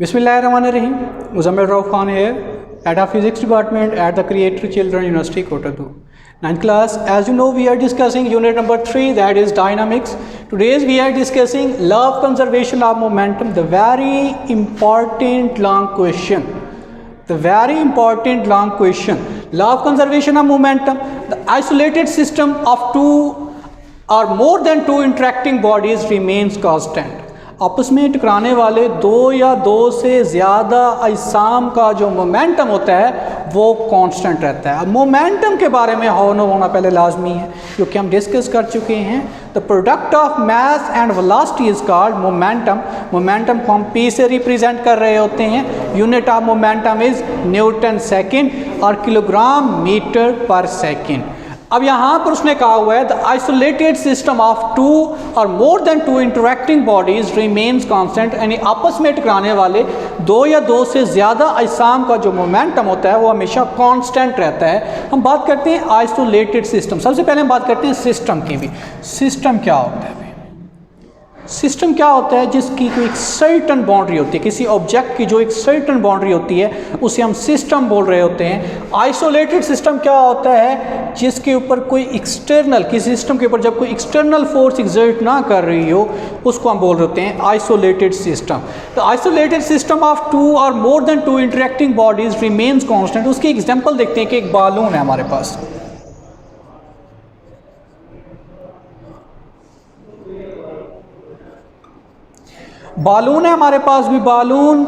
Bismillahirrahmanirrahim. Muzammil Rauf Khan here at our physics department at the Creator Children University, Kotadu. 9th class, as you know, we are discussing unit number 3, that is dynamics. Today we are discussing law of conservation of momentum, the very important long question. The very important long question. Law of conservation of momentum, the isolated system of two or more than two interacting bodies remains constant. आपस में टकराने वाले दो या दो से ज़्यादा अजसाम का जो मोमेंटम होता है वो कांस्टेंट रहता है। अब मोमेंटम के बारे में होना पहले लाजमी है, क्योंकि हम डिस्कस कर चुके हैं। The product of mass and velocity is called momentum. Momentum को हम पी से रिप्रेजेंट कर रहे होते हैं। Unit of momentum is newton second और किलोग्राम मीटर पर सेकेंड। अब यहाँ पर उसने कहा हुआ है the isolated system of two और more than two interacting bodies remains constant, यानी आपस में टकराने वाले दो या दो से ज़्यादा अजसाम का जो मोमेंटम होता है वो हमेशा कांस्टेंट रहता है। हम बात करते हैं आइसोलेटेड सिस्टम। सबसे पहले हम बात करते हैं सिस्टम की भी। सिस्टम क्या होता है? सिस्टम क्या होता है? जिसकी कोई एक सर्टन बाउंड्री होती है, किसी ऑब्जेक्ट की जो एक सर्टन बाउंड्री होती है उसे हम सिस्टम बोल रहे होते हैं। आइसोलेटेड सिस्टम क्या होता है? जिसके ऊपर कोई एक्सटर्नल, किसी सिस्टम के ऊपर जब कोई एक्सटर्नल फोर्स एग्जर्ट ना कर रही हो उसको हम बोल रहे होते हैं आइसोलेटेड सिस्टम। तो आइसोलेटेड सिस्टम ऑफ टू और more than two interacting bodies remains constant. उसकी एग्जांपल देखते हैं कि एक बालून है हमारे पास। बालून है हमारे पास भी बालून,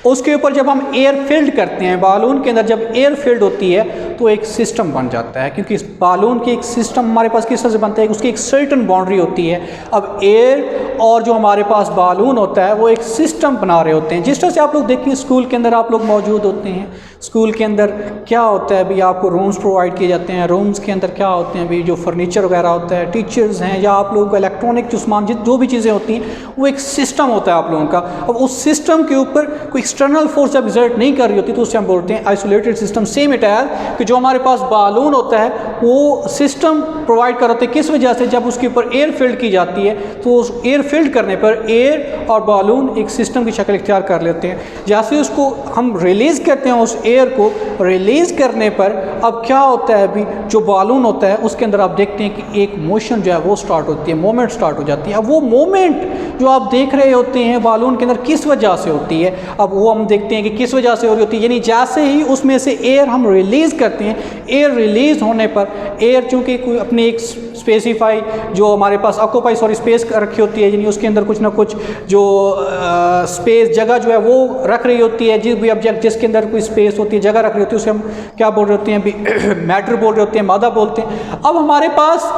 उसके ऊपर जब हम एयर फिल्ड करते हैं, बालून के अंदर जब एयर फिल्ड होती है तो एक सिस्टम बन जाता है, क्योंकि इस बालून की एक सिस्टम हमारे पास किस तरह से बनता है, उसकी एक सर्टन बाउंड्री होती है। अब एयर और जो हमारे पास बालून होता है वो एक सिस्टम बना रहे होते हैं। जिस तरह से आप लोग देखें स्कूल के अंदर आप लोग मौजूद होते हैं, स्कूल के अंदर क्या होता है अभी आपको रूम्स प्रोवाइड किए जाते हैं। रूम्स के अंदर क्या होते हैं अभी, जो फर्नीचर वगैरह होता है, टीचर्स हैं या आप लोगों का इलेक्ट्रॉनिक जो सामान जो भी चीज़ें होती हैं वो एक सिस्टम होता है आप लोगों का। अब उस सिस्टम के ऊपर कोई एक्सटर्नल फोर्स जब एग्जर्ट नहीं कर रही होती तो उससे हम बोलते हैं आइसोलेटेड सिस्टम। सेम इट है कि जो हमारे पास बालून होता है वो सिस्टम प्रोवाइड कर होते हैं। किस वजह से? जब उसके ऊपर एयर फिल्ड की जाती है तो उस एयर फिल्ड करने पर एयर और बालून एक सिस्टम की शक्ल इख्तियार कर लेते हैं। जैसे उसको हम रिलीज़ करते हैं, उस एयर को रिलीज़ करने पर अब क्या होता है अभी जो बालून होता है उसके अंदर आप देखते हैं कि एक मोशन जो है वो स्टार्ट होती है, मूवमेंट स्टार्ट हो जाती है। अब वो मूवमेंट जो आप देख रहे होते हैं बालून के अंदर किस वजह से होती है, अब वो हम देखते हैं कि किस वजह से हो रही होती है। यानी जैसे ही उसमें से एयर हम रिलीज़ करते हैं, एयर रिलीज़ होने पर एयर चूँकि कोई अपनी एक स्पेसिफाई जो हमारे पास ऑक्यूपाई स्पेस रखी होती है, यानी उसके अंदर कुछ ना कुछ जो स्पेस जगह जो है वो रख रही होती है। जिस भी ऑब्जेक्ट जिसके अंदर कोई स्पेस होती है, जगह रख रही होती है, उसे हम क्या बोल रहे होते हैं अभी मैटर बोल रहे होते हैं, मादा बोलते हैं। अब हमारे पास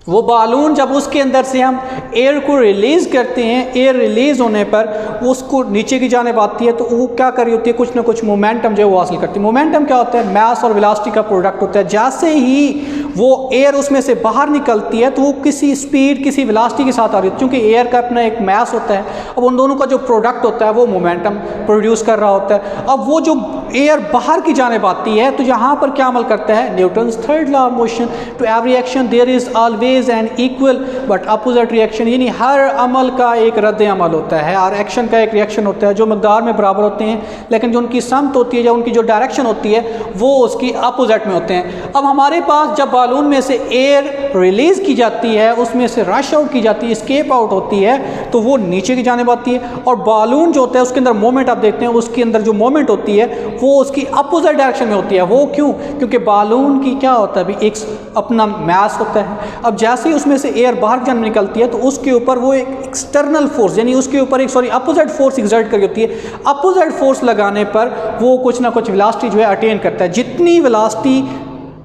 वो बालून जब उसके अंदर से हम एयर को रिलीज़ करते हैं, एयर रिलीज़ होने पर उसको नीचे की जानिब आती है तो वो क्या कर रही होती है, कुछ ना कुछ मोमेंटम जो है वो हासिल करती है। मोमेंटम क्या होता है? मास और वेलोसिटी का प्रोडक्ट होता है। जैसे ही वो एयर उसमें से बाहर निकलती है तो वो किसी स्पीड किसी वेलोसिटी के साथ आ रही है, क्योंकि एयर का अपना एक मास होता है। अब उन दोनों का जो प्रोडक्ट होता है वो मोमेंटम प्रोड्यूस कर रहा होता है। अब वो जो एयर बाहर की जानिब आती है तो यहाँ पर क्या अमल करता है? Newton's third law of motion, to every action there is always an equal but opposite reaction. यानी हर अमल का एक रद्द अमल होता है, हर एक्शन का एक रिएक्शन होता है जो मकदार में बराबर होते हैं, लेकिन जो उनकी समत होती है या उनकी जो डायरेक्शन होती है वो उसकी अपोजिट में होते हैं। अब हमारे पास जब बालून में से एयर रिलीज़ की जाती है, उसमें से रश आउट की जाती है, स्केप आउट होती है, तो वो नीचे की जानिब आती है। और बालून जो होता है उसके अंदर मोमेंट आप देखते हैं, उसके अंदर जो मोमेंट होती है वो उसकी अपोजिट डायरेक्शन में होती है। वो क्यों? क्योंकि बालून की क्या होता है अभी एक अपना मास होता है। अब जैसे ही उसमें से एयर बाहर जब निकलती है तो उसके ऊपर वो एक एक्सटर्नल फोर्स, यानी उसके ऊपर एक अपोजिट फोर्स एग्जर्ट कर होती है। अपोजिट फोर्स लगाने पर वो कुछ ना कुछ वेलोसिटी जो है अटेन करता है। जितनी वेलोसिटी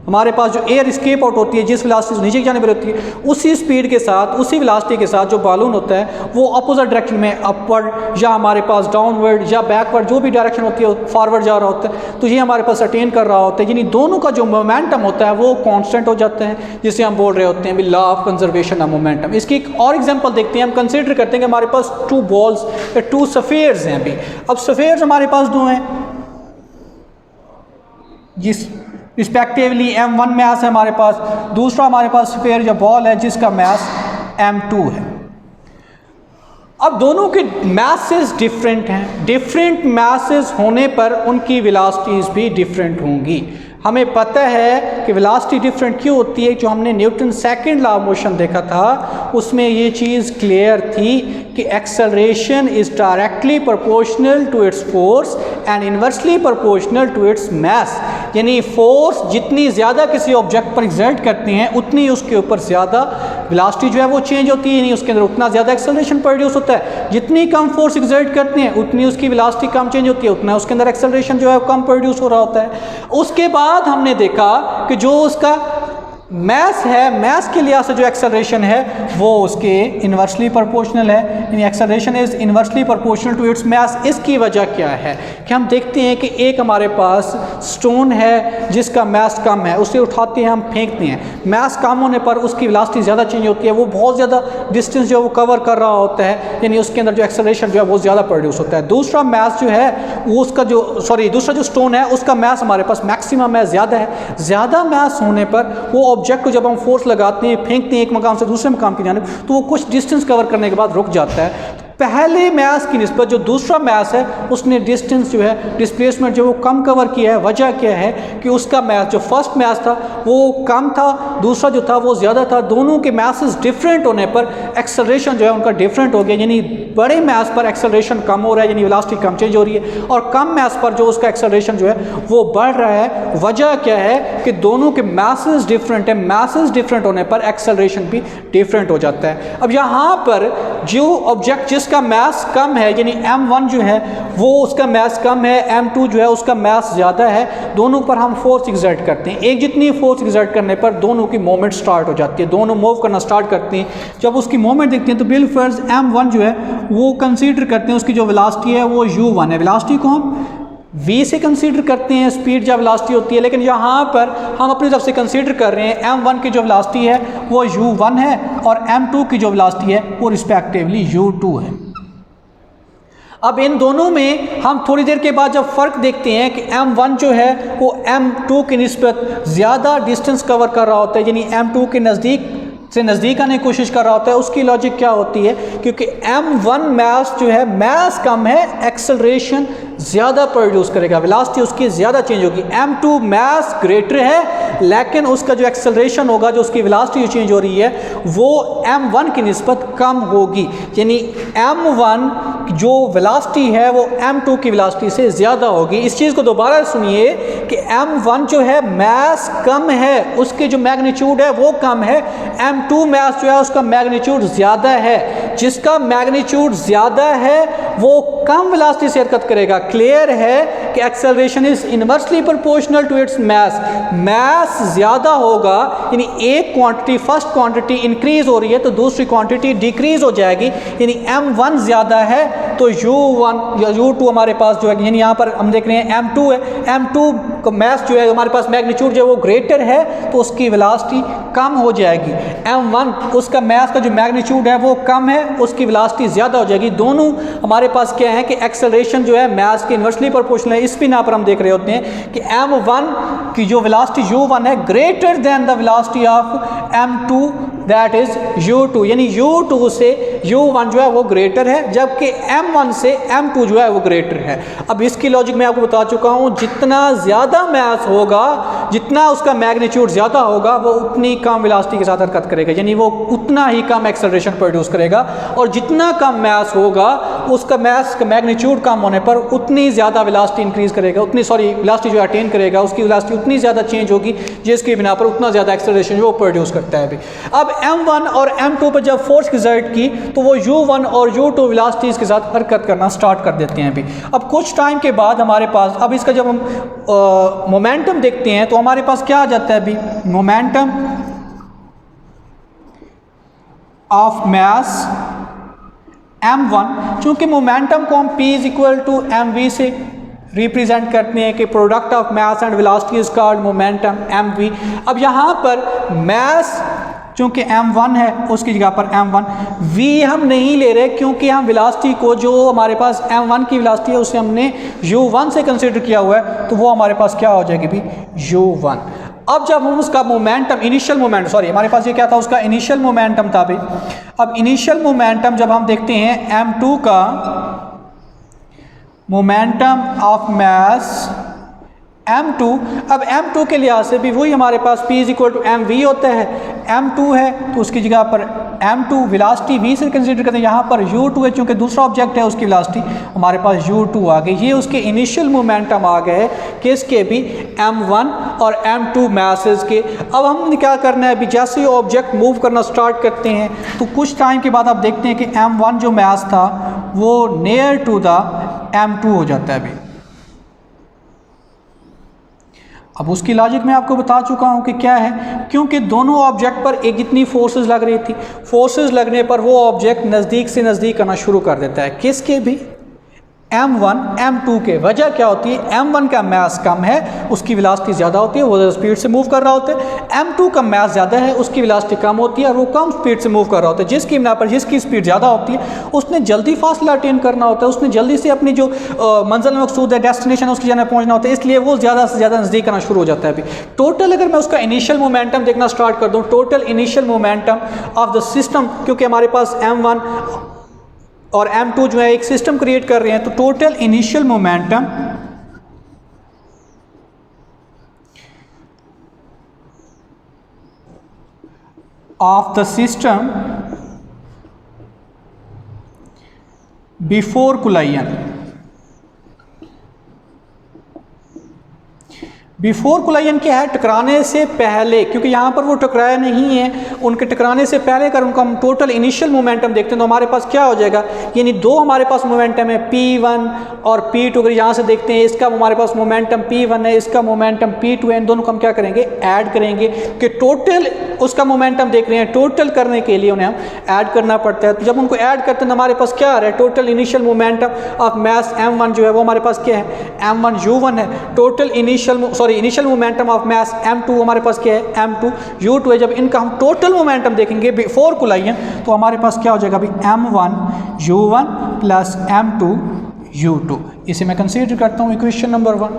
हमारे पास जो एयर स्केप आउट होती है, जिस वेलोसिटी से नीचे की जानिब होती है, उसी स्पीड के साथ उसी वेलोसिटी के साथ जो बालून होता है वो अपोजिट डायरेक्शन में अपवर्ड या हमारे पास डाउनवर्ड या बैकवर्ड जो भी डायरेक्शन होती है फॉरवर्ड जा रहा होता है, तो ये हमारे पास अटेन कर रहा होता है। यानी दोनों का जो मोमेंटम होता है वो कांस्टेंट हो जाता है, जिसे हम बोल रहे होते हैं law of conservation of momentum. इसकी एक और एग्जांपल देखते हैं। हम कंसिडर करते हैं कि हमारे पास टू बॉल्स या टू सफ़ेयर्स हैं अभी। अब सफ़ेयर्स हमारे पास दो हैं, जिस रिस्पेक्टिवली m1 मास है हमारे पास, दूसरा हमारे पास स्फीयर या बॉल है जिसका मास m2 है। अब दोनों के मैसेस डिफरेंट हैं, डिफरेंट मैसेस होने पर उनकी वेलोसिटीज़ भी डिफरेंट होंगी। हमें पता है कि वेलोसिटी डिफरेंट क्यों होती है, जो हमने Newton second law of motion देखा था उसमें ये चीज़ क्लियर थी कि acceleration is directly proportional to its force and inversely proportional to its mass. यानी फोर्स जितनी ज़्यादा किसी ऑब्जेक्ट पर एग्जर्ट करते हैं उतनी उसके ऊपर ज़्यादा वेलोसिटी जो है वो चेंज होती है, यानी उसके अंदर उतना ज़्यादा एक्सेलरेशन प्रोड्यूस होता है। जितनी कम फोर्स एग्जर्ट करते हैं उतनी उसकी वेलोसिटी कम चेंज होती है, उतना उसके अंदर एक्सेलरेशन जो है वो कम प्रोड्यूस हो रहा होता है। उसके बाद हमने देखा कि जो उसका मैस है, मैस के लिहाज से जो एक्सेलरेशन है वो उसके इन्वर्सली प्रोपोर्शनल है, यानी acceleration is inversely proportional to its mass. इसकी वजह क्या है कि हम देखते हैं कि एक हमारे पास स्टोन है जिसका मैस कम है, उसे उठाते हैं, हम फेंकते हैं, मैस कम होने पर उसकी वेलोसिटी ज़्यादा चेंज होती है, वो बहुत ज़्यादा डिस्टेंस जो है वो कवर कर रहा होता है, यानी उसके अंदर जो एक्सेलरेशन जो है वो ज़्यादा प्रोड्यूस होता है। दूसरा मैस जो है वो उसका दूसरा जो स्टोन है उसका मैस हमारे पास मैक्सिमम है, ज़्यादा है। ज़्यादा मैस होने पर वो ऑब्जेक्ट को जब हम फोर्स लगाते हैं, फेंकते हैं एक मकाम से दूसरे मकाम की जानिब, तो वो कुछ डिस्टेंस कवर करने के बाद रुक जाता है। पहले मैस की निस्बत जो दूसरा मैस है उसने डिस्टेंस जो है, डिस्प्लेसमेंट जो वो कम कवर किया है। वजह क्या है कि उसका मैस जो फर्स्ट मैस था वो कम था, दूसरा जो था वो ज़्यादा था। दोनों के मैसेस डिफरेंट होने पर एक्सेलरेशन जो है उनका डिफरेंट हो गया, यानी बड़े मैस पर एक्सेलरेशन कम हो रहा है, यानी वेलोसिटी कम चेंज हो रही है, और कम मैस पर जो उसका एक्सेलरेशन जो है वो बढ़ रहा है। वजह क्या है कि दोनों के मैसेस डिफरेंट है, मैसेस डिफरेंट होने पर एक्सेलरेशन भी डिफरेंट हो जाता है। अब यहाँ पर जो ऑब्जेक्ट जिसका मैस कम है, यानी m1 जो है वो उसका मैस कम है, m2 जो है उसका मैस ज़्यादा है, दोनों पर हम फोर्स एग्जर्ट करते हैं। एक जितनी फोर्स एग्जर्ट करने पर दोनों की मूवमेंट स्टार्ट हो जाती है, दोनों मूव करना स्टार्ट करते हैं। जब उसकी मूवमेंट देखते हैं तो बिलफर्ज m1 जो है वो कंसीडर करते हैं उसकी जो वेलोसिटी है वो u1 है। वेलोसिटी को हम v से कंसीडर करते हैं, स्पीड जब वेलोसिटी होती है, लेकिन यहाँ पर हम अपनी तरफ से कंसीडर कर रहे हैं m1 की जो वेलोसिटी है वो u1 है और m2 की जो वेलोसिटी है वो रिस्पेक्टिवली u2 है। अब इन दोनों में हम थोड़ी देर के बाद जब फ़र्क देखते हैं कि m1 जो है वो m2 की निस्बत ज़्यादा डिस्टेंस कवर कर रहा होता है, यानी m2 के नज़दीक आने की कोशिश कर रहा होता है। उसकी लॉजिक क्या होती है, क्योंकि m1 मैस जो है मैस कम है, एक्सेलरेशन ज़्यादा प्रोड्यूस करेगा, वेलोसिटी उसकी ज़्यादा चेंज होगी। m2 मैस ग्रेटर है लेकिन उसका जो एक्सेलरेशन होगा, जो उसकी वेलोसिटी चेंज हो रही है वो m1 की निस्बत कम होगी, यानी m1 जो वेलोसिटी है वो m2 की वेलोसिटी से ज़्यादा होगी। इस चीज़ को दोबारा सुनिए कि m1 जो है मैस कम है, उसके जो मैग्नीट्यूड है वो कम है, m2 मैस जो है उसका मैग्नीट्यूड ज़्यादा है। जिसका मैग्नीट्यूड ज़्यादा है वो कम वेलोसिटी से हरकत करेगा। क्लियर है कि acceleration is inversely proportional to its mass. Mass ज़्यादा होगा, यानी एक क्वांटिटी, फर्स्ट क्वांटिटी इंक्रीज हो रही है तो दूसरी क्वांटिटी डिक्रीज हो जाएगी, यानी m1 ज़्यादा है तो u1 या u2 हमारे पास जो है, यानी यहाँ पर हम देख रहे हैं m2 है, m2 का मैस जो है हमारे पास मैग्नीट्यूड जो है वो ग्रेटर है तो उसकी वेलोसिटी कम हो जाएगी। m1 उसका मैस का जो मैग्नीट्यूड है वो कम है, उसकी वेलोसिटी ज़्यादा हो जाएगी। दोनों हमारे पास क्या है कि एक्सेलरेशन जो है मैस के इन्वर्सली प्रोपोर्शनल है। इस बिना पर हम देख रहे होते हैं कि m1 की जो वेलोसिटी u1 है greater than the velocity of m2 that is u2, यानी u2 से u1 जो है वो ग्रेटर है, जबकि m1 से m2 जो है वो ग्रेटर है। अब इसकी लॉजिक मैं आपको बता चुका हूँ, जितना ज़्यादा मैस होगा, जितना उसका मैग्नीट्यूड ज़्यादा होगा वो उतनी कम वेलोसिटी के साथ हरकत करेगा, यानी वो उतना ही कम एक्सेलरेशन प्रोड्यूस करेगा, और जितना कम मैस होगा उसका मैस का मैग्नीट्यूड कम होने पर उतनी ज़्यादा वेलोसिटी इंक्रीज करेगा, वेलोसिटी जो अटेन करेगा उसकी वेलोसिटी उतनी ज़्यादा चेंज होगी जिसकी बिना पर उतना ज़्यादा एक्सेलरेशन जो वो प्रोड्यूस करता है। अब m1 और m2 पर जब फोर्स एग्जर्ट की तो वो u1 और u2 वेलोसिटीज़ के साथ हरकत करना स्टार्ट कर देते हैं। अभी अब कुछ टाइम के बाद हमारे पास, अब इसका जब हम मोमेंटम देखते हैं तो हमारे पास क्या आ जाता है, अभी मोमेंटम ऑफ मैस m1, चूंकि मोमेंटम को हम p = mv से रिप्रेजेंट करते हैं कि product of mass and velocity is called momentum mv। अब यहाँ पर मैस चूंकि m1 है उसकी जगह पर m1, v हम नहीं ले रहे क्योंकि हम वेलोसिटी को, जो हमारे पास m1 की वेलोसिटी है उसे हमने u1 से कंसीडर किया हुआ है, तो वो हमारे पास क्या हो जाएगी भी u1। अब जब हम उसका मोमेंटम इनिशियल मोमेंटम, सॉरी हमारे पास ये क्या था, उसका इनिशियल मोमेंटम था भाई। अब इनिशियल मोमेंटम जब हम देखते हैं m2 का मोमेंटम ऑफ मास m2, अब m2 के लिहाज से भी वही हमारे पास p = mv होता है। m2 है तो उसकी जगह पर m2 वेलोसिटी v से कंसीडर करते हैं, यहाँ पर u2 है चूँकि दूसरा ऑब्जेक्ट है उसकी वेलोसिटी हमारे पास u2 आ गई। ये उसके इनिशियल मोमेंटम आ गए किसके भी m1 और m2 मैसेज के। अब हमने क्या करना है अभी, जैसे ही ऑब्जेक्ट मूव करना स्टार्ट करते हैं तो कुछ टाइम के बाद आप देखते हैं कि m1 जो मैस था वो नियर टू द m2 हो जाता है अभी। अब उसकी लॉजिक मैं आपको बता चुका हूँ कि क्या है, क्योंकि दोनों ऑब्जेक्ट पर एक जितनी फोर्सेस लग रही थी, फोर्सेस लगने पर वो ऑब्जेक्ट नज़दीक से नज़दीक आना शुरू कर देता है। किसके भी, m1 m2 के। वजह क्या होती है, m1 का मास कम है उसकी वेलोसिटी ज़्यादा होती है, वो ज़्यादा स्पीड से मूव कर रहा होता है। m2 का मास ज़्यादा है उसकी वेलोसिटी कम होती है और वो कम स्पीड से मूव कर रहा होता है। जिसकी बिना पर जिसकी स्पीड ज़्यादा होती है उसने जल्दी फासला अटेन करना होता है, उसने जल्दी से अपनी जो मंजिल मकसूद है, डेस्टिनेशन है, उसकी जगह पहुँचना होता है, इसलिए वो ज़्यादा से ज़्यादा नज़दीक आना शुरू हो जाता है। अभी टोटल अगर मैं उसका इनिशियल मोमेंटम देखना स्टार्ट कर दूँ, total initial momentum of the system, क्योंकि हमारे पास m1 और m2 जो है एक सिस्टम क्रिएट कर रहे हैं, तो total initial momentum of the system before collision, before collision क्या है, टकराने से पहले, क्योंकि यहाँ पर वो टकराया नहीं है, उनके टकराने से पहले अगर उनका हम टोटल इनिशियल मोमेंटम देखते हैं तो हमारे पास क्या हो जाएगा, यानी दो हमारे पास मोमेंटम है P1 और P2। अगर यहाँ से देखते हैं इसका हमारे पास मोमेंटम P1 है, इसका मोमेंटम P2 है, इन दोनों को हम क्या करेंगे, ऐड करेंगे कि टोटल उसका मोमेंटम देख रहे हैं, टोटल करने के लिए उन्हें हम ऐड करना पड़ता है। तो जब उनको ऐड करते हैं तो हमारे पास क्या आ रहा है, total initial momentum of mass m1 जो है वो हमारे पास क्या है, m1 u1 है। Total initial momentum of mass m2 हमारे पास क्या है, m2 u2 है। जब इनका हम टोटल मोमेंटम देखेंगे बिफोर कोलाइजन तो हमारे पास क्या हो जाएगा अभी, m1 u1 plus m2 u2। इसे मैं कंसीडर करता हूँ इक्वेशन नंबर 1।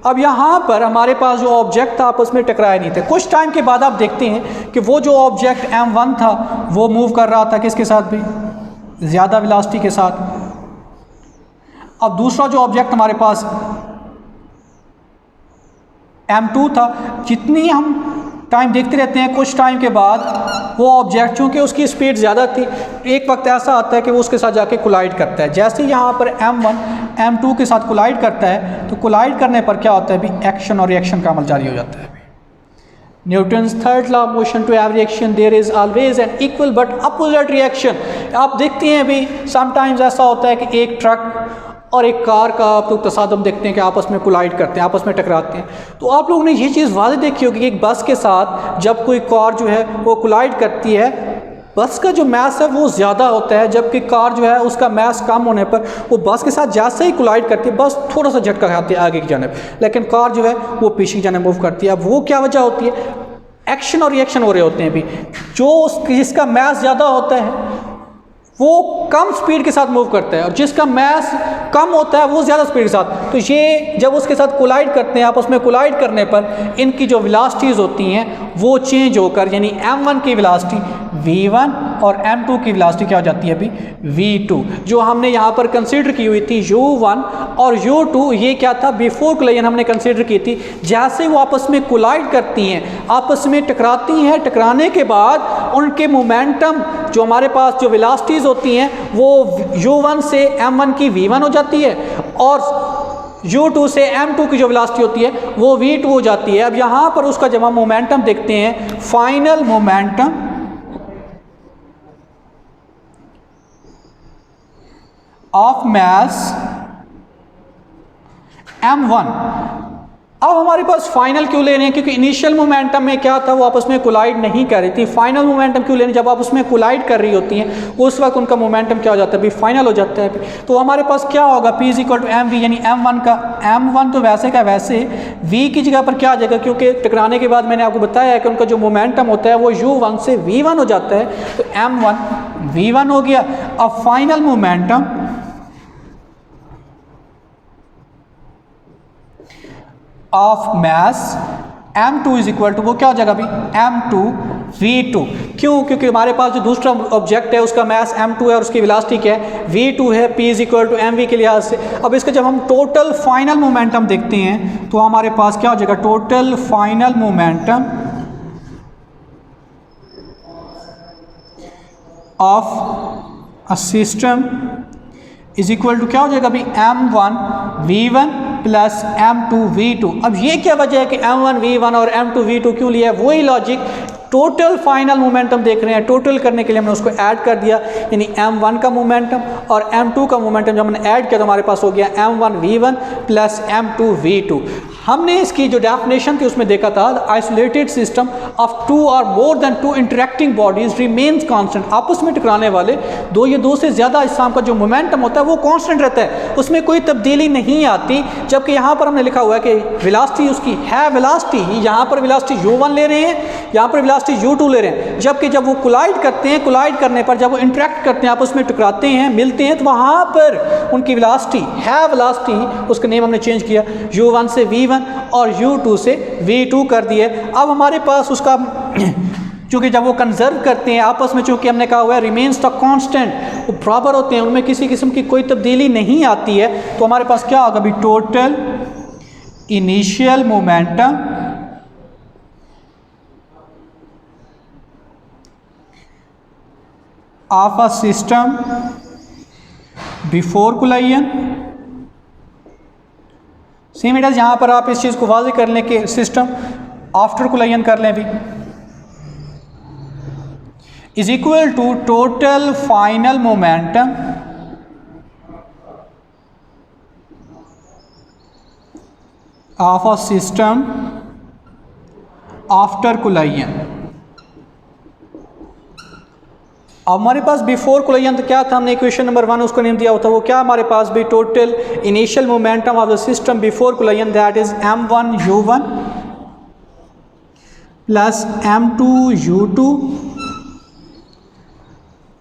अब यहाँ पर हमारे पास जो ऑब्जेक्ट था आपस में टकराए नहीं थे। कुछ टाइम के बाद आप देखते हैं कि वो जो ऑब्जेक्ट m1 था वो मूव कर रहा था किसके साथ भी, ज़्यादा वेलोसिटी के साथ। अब दूसरा जो ऑब्जेक्ट हमारे पास m2 था, जितनी हम टाइम देखते रहते हैं कुछ टाइम के बाद वो ऑब्जेक्ट चूँकि उसकी स्पीड ज़्यादा थी, एक वक्त ऐसा आता है कि वो उसके साथ जाके कोलाइड करता है। जैसे ही यहाँ पर m1 m2 के साथ कोलाइड करता है तो कोलाइड करने पर क्या होता है अभी, एक्शन और रिएक्शन का अमल जारी हो जाता है। Newton's third law of motion, to every action there is always an equal but opposite reaction. आप देखते हैं अभी समटाइम्स ऐसा होता है कि एक ट्रक और एक कार का आप लोग तसादम देखते हैं कि आपस में कोलाइड करते हैं, आपस में टकराते हैं। तो आप लोगों ने ये चीज़ वाज़ेह देखी होगी कि एक बस के साथ जब कोई कार जो है वो कोलाइड करती है, बस का जो मास है वो ज़्यादा होता है, जबकि कार जो है उसका मास कम होने पर वो बस के साथ जैसे ही कोलाइड करती है बस थोड़ा सा झटका खाती है आगे की जानब, लेकिन कार जो है वो पीछे की जानब मूव करती है। अब वो क्या वजह होती है, एक्शन और रिएक्शन हो रहे होते हैं। अभी जो जिसका मास ज़्यादा होता है वो कम स्पीड के साथ मूव करता है और जिसका मास कम होता है वो ज़्यादा स्पीड के साथ। तो ये जब उसके साथ कोलाइड करते हैं, आपस में कोलाइड करने पर इनकी जो वेलोसिटीज़ होती हैं वो चेंज होकर, यानी m1 की वेलोसिटी v1 और m2 की वेलोसिटी क्या हो जाती है अभी, v2। जो हमने यहाँ पर कंसीडर की हुई थी u1 और u2, ये क्या था, बिफोर कोलाइजन हमने कंसीडर की थी। जैसे वो आपस में कोलाइड करती हैं, आपस में टकराती हैं, टकराने के बाद उनके मोमेंटम जो हमारे पास जो वेलोसिटीज़ होती हैं वो u1 से m1 की v1 हो जाती है और u2 से m2 की जो वेलोसिटी होती है वो v2 हो जाती है। अब यहाँ पर उसका जब हम मोमेंटम देखते हैं, final momentum of mass m1, अब हमारे पास फाइनल क्यों ले रहे हैं, क्योंकि इनिशियल मोमेंटम में क्या था, वो आपस में कोलाइड नहीं कर रही थी। फाइनल मोमेंटम क्यों ले रहे हैं, जब आप उसमें कोलाइड कर रही होती हैं उस वक्त उनका मोमेंटम क्या हो जाता है अभी, फाइनल हो जाता है। तो हमारे पास क्या होगा, P = mv, यानी m1 तो वैसे का वैसे v की जगह पर क्या आ जाएगा, क्योंकि टकराने के बाद मैंने आपको बताया है कि उनका जो मोमेंटम होता है वो u1 से v1 हो जाता है, तो m1 v1 हो गया। अब final momentum of mass m2 is equal to, वो क्या हो जाएगा अभी, m2v2। क्यों? क्योंकि हमारे पास जो दूसरा ऑब्जेक्ट है उसका मास m2 है और उसकी वेलोसिटी क्या है, v2 है, p is equal to mv के लिहाज से। अब इसका जब हम टोटल फाइनल मोमेंटम देखते हैं तो हमारे पास क्या हो जाएगा, total final momentum of a system is equal to क्या हो जाएगा अभी, m1v1 प्लस m2v2। अब ये क्या वजह है कि m1v1 और m2v2 क्यों लिया है, वही लॉजिक, टोटल फाइनल मोमेंटम देख रहे हैं, टोटल करने के लिए हमने उसको ऐड कर दिया, यानी m1 का मोमेंटम और m2 का मोमेंटम जब हमने ऐड किया तो हमारे पास हो गया m1v1 प्लस m2v2। हमने इसकी जो डेफिनेशन थी उसमें देखा था, आइसोलेटेड सिस्टम ऑफ टू और more than two interacting bodies remains constant. आपस में टकराने वाले दो या दो से ज़्यादा अजसाम का जो मोमेंटम होता है वो कांस्टेंट रहता है, उसमें कोई तब्दीली नहीं आती। जबकि यहाँ पर हमने लिखा हुआ है कि वेलोसिटी उसकी है, वेलोसिटी यहाँ पर वेलोसिटी u1 ले रहे हैं, यहाँ पर वेलोसिटी u2 ले रहे हैं। जबकि जब वो कोलाइड करते हैं, कोलाइड करने पर जब वो इंटरेक्ट करते हैं, आपस में टकराते हैं, मिलते हैं, तो वहाँ पर उनकी वेलोसिटी है, वेलोसिटी उसका नेम हमने चेंज किया, u1 से v1 और u2 से v2 कर दिए। अब हमारे पास उसका चूँकि जब वो कंजर्व करते हैं आपस में, चूँकि हमने कहा हुआ है रिमेन्स द कांस्टेंट, वो बराबर होते हैं, उनमें किसी किस्म की कोई तब्दीली नहीं आती है, तो हमारे पास क्या होगा अभी, total initial momentum of a system before collision, same it is, यहाँ पर आप इस चीज़ को वाज़ेह कर लें कि सिस्टम आफ्टर कोलाइजन कर लें भी, is equal to total final momentum of a system after collision. अब हमारे पास बिफोर कोलाइजन तो क्या था, हमने इक्वेशन नंबर 1 उसको नेम दिया होता, वो क्या हमारे पास भी, total initial momentum of the system before collision, that is m1u1 plus m2u2,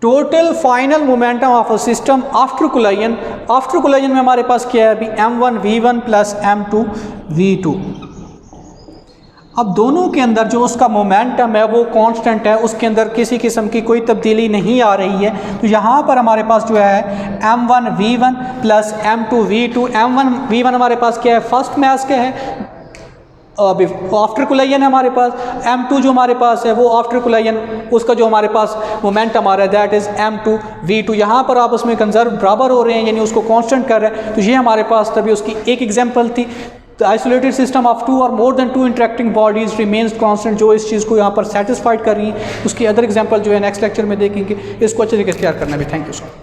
total final momentum of a system after collision. After collision में हमारे पास क्या है अभी, m1v1 प्लस m2v2। अब दोनों के अंदर जो उसका मोमेंटम है वो कांस्टेंट है, उसके अंदर किसी किस्म की कोई तब्दीली नहीं आ रही है। तो यहाँ पर हमारे पास जो है m1v1 प्लस m2v2, m1v1 हमारे पास क्या है, फर्स्ट मास क्या है, आफ्टर कोलाइजन है हमारे पास, m2 जो हमारे पास है वो आफ्टर कोलाइजन, उसका जो हमारे पास मोमेंटम आ रहा है दैट इज़ m2v2। यहाँ पर आपस में कंजर्व बराबर हो रहे हैं, यानी उसको कांस्टेंट कर रहे हैं। तो ये हमारे पास तभी उसकी एक एग्जांपल थी, the isolated system of two और more than two interacting bodies remains constant, जो इस चीज़ को यहाँ पर सेटिस्फाइड कर रही है। उसकी अदर एग्जांपल जो है नेक्स्ट लेक्चर में देखेंगे, इसको अच्छे से तैयार करना भी। Thank you so much.